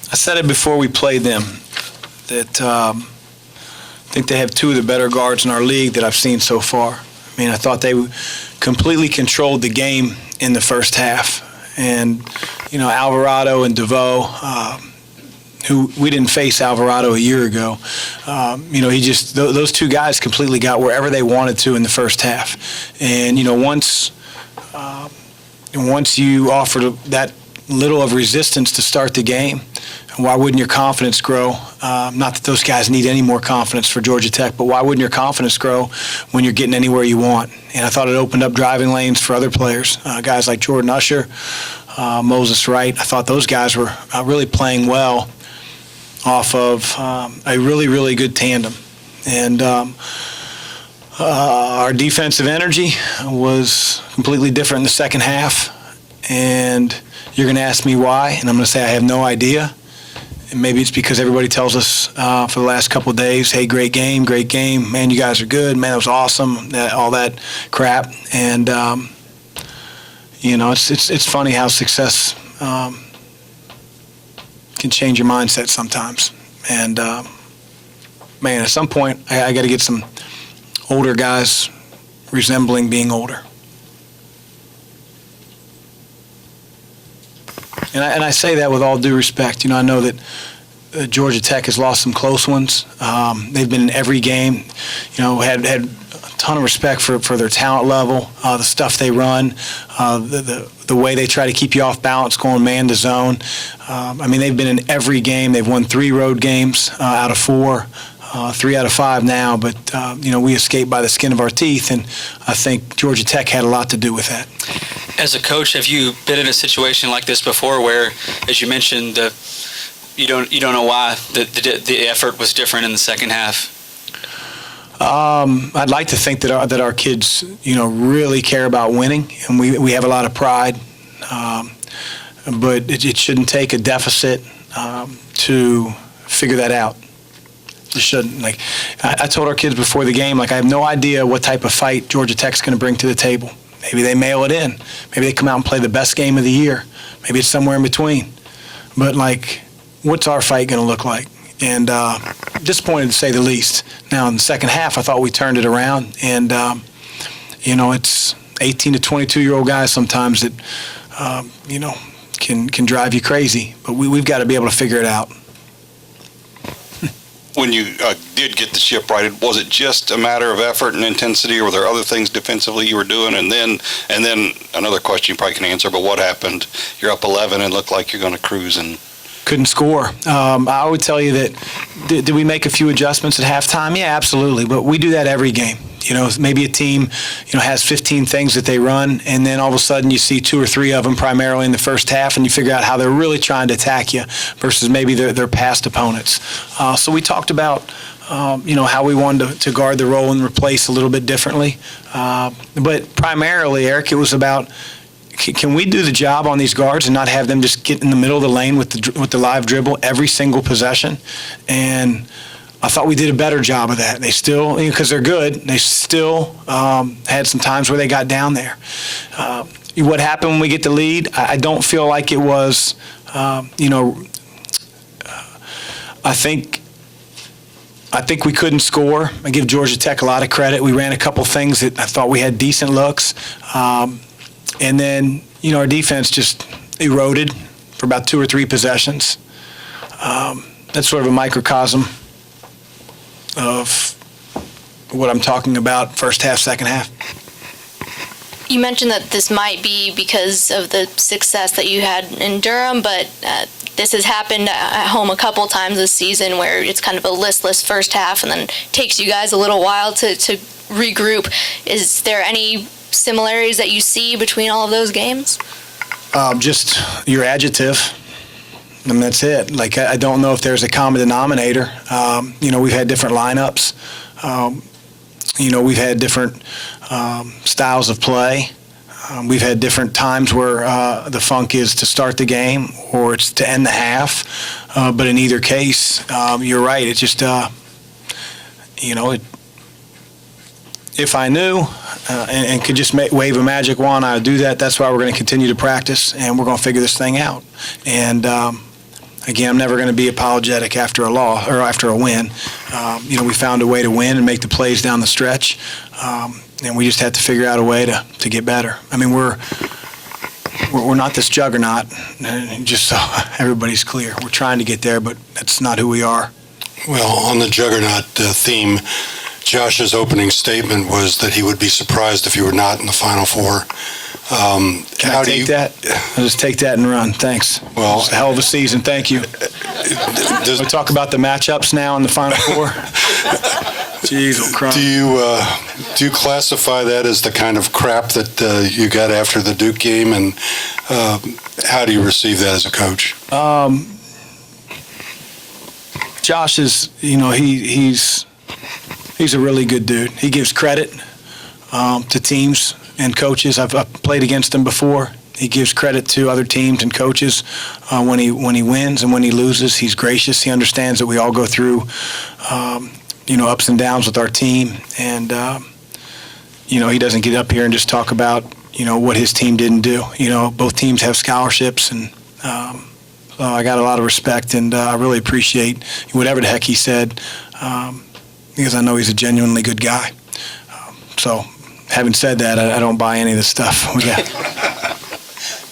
I said it before we played them, that I think they have two of the better guards in our league that I've seen so far. I mean, I thought they completely controlled the game in the first half. And, Alvarado and DeVoe, who we didn't face Alvarado a year ago, those two guys completely got wherever they wanted to in the first half. And, once you offer that little of resistance to start the game, why wouldn't your confidence grow? Not that those guys need any more confidence for Georgia Tech, but why wouldn't your confidence grow when you're getting anywhere you want? And I thought it opened up driving lanes for other players, guys like Jordan Usher, Moses Wright. I thought those guys were really playing well off of a really, really good tandem. And our defensive energy was completely different in the second half. And you're going to ask me why, and I'm going to say I have no idea. And maybe it's because everybody tells us for the last couple of days, hey, great game, man, you guys are good, man, that was awesome, all that crap. And, it's funny how success can change your mindset sometimes. And, at some point, I got to get some older guys resembling being older. And I say that with all due respect. I know that Georgia Tech has lost some close ones. They've been in every game. Had a ton of respect for their talent level, the stuff they run, the way they try to keep you off balance, going man to zone. They've been in every game. They've won 3 road games out of 4. 3 out of 5 now, but we escaped by the skin of our teeth, and I think Georgia Tech had a lot to do with that. As a coach, have you been in a situation like this before, where, as you mentioned, you don't know why the effort was different in the second half? I'd like to think that our kids, really care about winning, and we have a lot of pride, but it shouldn't take a deficit to figure that out. It shouldn't. I told our kids before the game, I have no idea what type of fight Georgia Tech's going to bring to the table. Maybe they mail it in. Maybe they come out and play the best game of the year. Maybe it's somewhere in between. But, what's our fight going to look like? And disappointed to say the least. Now, in the second half, I thought we turned it around. And, it's 18 to 22-year-old guys sometimes that, can drive you crazy. But we've got to be able to figure it out. When you did get the ship right, was it just a matter of effort and intensity, or were there other things defensively you were doing? And then another question you probably can answer, but what happened? You're up 11 and looked like you're going to cruise and couldn't score. I would tell you that did we make a few adjustments at halftime? Yeah, absolutely. But we do that every game. Maybe a team, has 15 things that they run, and then all of a sudden you see 2 or 3 of them primarily in the first half, and you figure out how they're really trying to attack you versus maybe their past opponents. So we talked about, how we wanted to guard the roll and replace a little bit differently. But primarily, Eric, it was about, can we do the job on these guards and not have them just get in the middle of the lane with the live dribble every single possession? And I thought we did a better job of that. They still, because they're good, they still had some times where they got down there. What happened when we get the lead? I don't feel like it was, I think we couldn't score. I give Georgia Tech a lot of credit. We ran a couple things that I thought we had decent looks. And then, our defense just eroded for about 2 or 3 possessions. That's sort of a microcosm of what I'm talking about, first half, second half. You mentioned that this might be because of the success that you had in Durham, but this has happened at home a couple times this season where it's kind of a listless first half and then takes you guys a little while to regroup. Is there any similarities that you see between all of those games? Just your adjective. And that's it. I don't know if there's a common denominator. We've had different lineups. We've had different styles of play. We've had different times where the funk is to start the game or it's to end the half. But in either case, you're right. It's just, if I knew and could just wave a magic wand, I would do that. That's why we're going to continue to practice, and we're going to figure this thing out. And again, I'm never going to be apologetic after a loss or after a win. We found a way to win and make the plays down the stretch, and we just had to figure out a way to get better. I mean, we're not this juggernaut, and just so everybody's clear. We're trying to get there, but that's not who we are. Well, on the juggernaut theme, Josh's opening statement was that he would be surprised if you were not in the Final Four. Can I take that? I'll just take that and run. Thanks. Well, it's a hell of a season. Thank you. We talk about the matchups now in the Final Four. Jeez, oh Christ. Do you classify that as the kind of crap that you got after the Duke game, and how do you receive that as a coach? Josh is, he's a really good dude. He gives credit to teams and coaches. I've played against him before. He gives credit to other teams and coaches when he wins and when he loses. He's gracious. He understands that we all go through, ups and downs with our team. And, he doesn't get up here and just talk about, what his team didn't do. Both teams have scholarships, and so I got a lot of respect, and I really appreciate whatever the heck he said, because I know he's a genuinely good guy. So, having said that, I don't buy any of this stuff.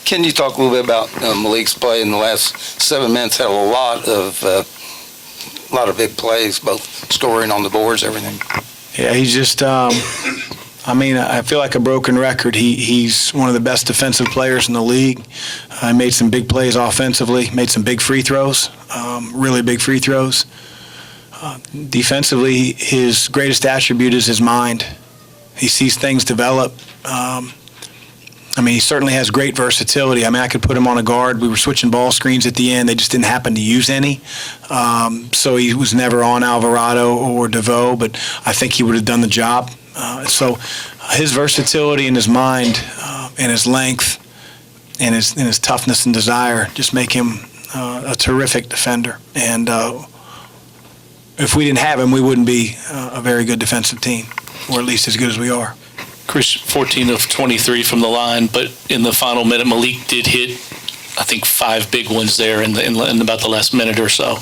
Can you talk a little bit about Malik's play in the last 7 minutes? Had a lot of big plays, both scoring on the boards, everything. Yeah, he's just. I feel like a broken record. He's one of the best defensive players in the league. He made some big plays offensively. Made some big free throws, really big free throws. Defensively, his greatest attribute is his mind. He sees things develop. He certainly has great versatility. I could put him on a guard. We were switching ball screens at the end. They just didn't happen to use any. So he was never on Alvarado or DeVoe, but I think he would have done the job. So his versatility and his mind and his length and his toughness and desire just make him a terrific defender. And if we didn't have him, we wouldn't be a very good defensive team, or at least as good as we are. Chris, 14 of 23 from the line, but in the final minute, Malik did hit, I think, 5 big ones there in about the last minute or so.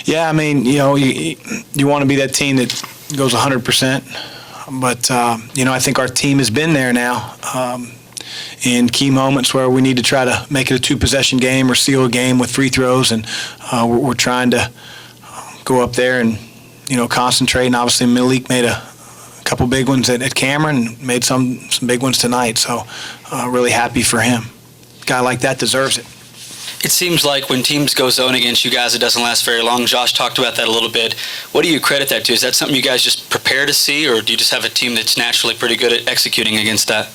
Yeah, you want to be that team that goes 100%, but I think our team has been there now in key moments where we need to try to make it a 2-possession game or seal a game with free throws, and we're trying to go up there and concentrate. And obviously Malik made a couple big ones at Cameron, and made some big ones tonight. So really happy for him. A guy like that deserves it. It seems like when teams go zone against you guys, it doesn't last very long. Josh talked about that a little bit. What do you credit that to? Is that something you guys just prepare to see, or do you just have a team that's naturally pretty good at executing against that?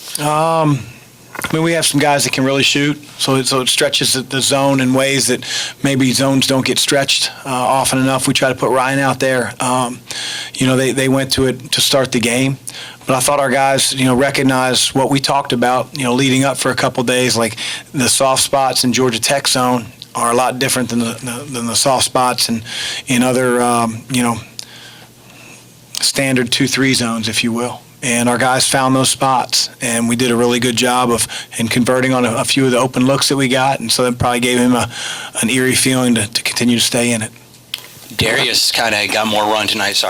We have some guys that can really shoot, so it stretches the zone in ways that maybe zones don't get stretched often enough. We try to put Ryan out there. They went to it to start the game, but I thought our guys, recognized what we talked about, leading up for a couple days, like the soft spots in Georgia Tech zone are a lot different than the soft spots in other, standard 2-3 zones, if you will. And our guys found those spots, and we did a really good job in converting on a few of the open looks that we got, and so that probably gave him an eerie feeling to continue to stay in it. Darius kind of got more run tonight,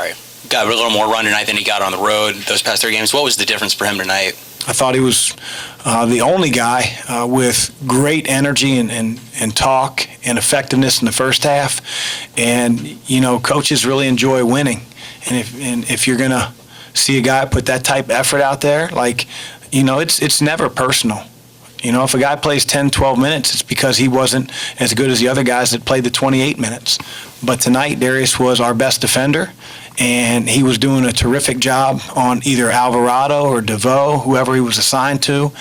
got a little more run tonight than he got on the road those past 3 games. What was the difference for him tonight? I thought he was the only guy with great energy and talk and effectiveness in the first half, and coaches really enjoy winning, and if you're going to see a guy put that type of effort out there, it's never personal. If a guy plays 10, 12 minutes, it's because he wasn't as good as the other guys that played the 28 minutes. But tonight, Darius was our best defender, and he was doing a terrific job on either Alvarado or DeVoe, whoever he was assigned to.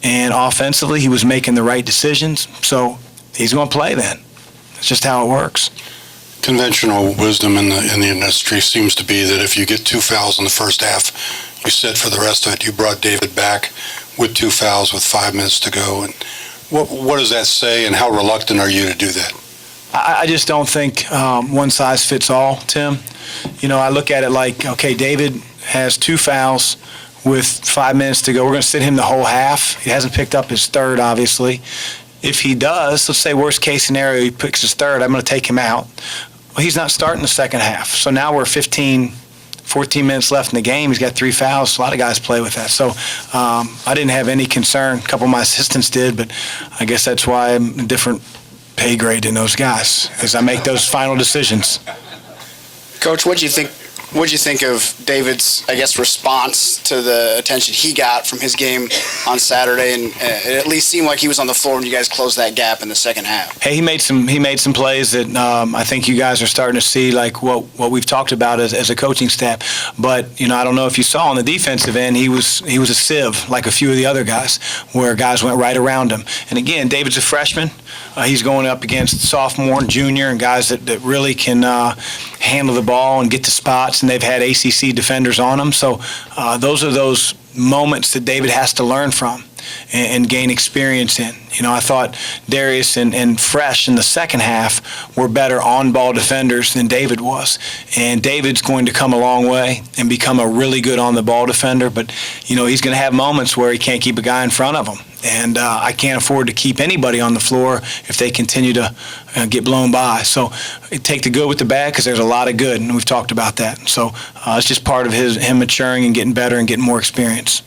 And offensively, he was making the right decisions. So he's going to play then. It's just how it works. Conventional wisdom in the industry seems to be that if you get 2 fouls in the first half, you sit for the rest of it. You brought David back with 2 fouls with 5 minutes to go. And what does that say, and how reluctant are you to do that? I just don't think one size fits all, Tim. I look at it like, okay, David has 2 fouls with 5 minutes to go. We're going to sit him the whole half. He hasn't picked up his third, obviously. if he does, let's say worst case scenario, he picks his third, I'm going to take him out. Well, he's not starting the second half. So now we're 14 minutes left in the game. He's got 3 fouls. A lot of guys play with that. So I didn't have any concern. A couple of my assistants did, but I guess that's why I'm a different pay grade than those guys as I make those final decisions. Coach, what'd you think of David's, I guess, response to the attention he got from his game on Saturday? And it at least seemed like he was on the floor when you guys closed that gap in the second half. Hey, he made some plays that I think you guys are starting to see, like what we've talked about as a coaching staff. But I don't know if you saw on the defensive end, he was a sieve like a few of the other guys, where guys went right around him. And again, David's a freshman. He's going up against sophomore and junior and guys that really can handle the ball and get to spots, and they've had ACC defenders on them. So those are those moments that David has to learn from and gain experience in. I thought Darius and Fresh in the second half were better on-ball defenders than David was. And David's going to come a long way and become a really good on-the-ball defender, but, he's going to have moments where he can't keep a guy in front of him. And I can't afford to keep anybody on the floor if they continue to get blown by. So take the good with the bad, because there's a lot of good, and we've talked about that. So it's just part of him maturing and getting better and getting more experience.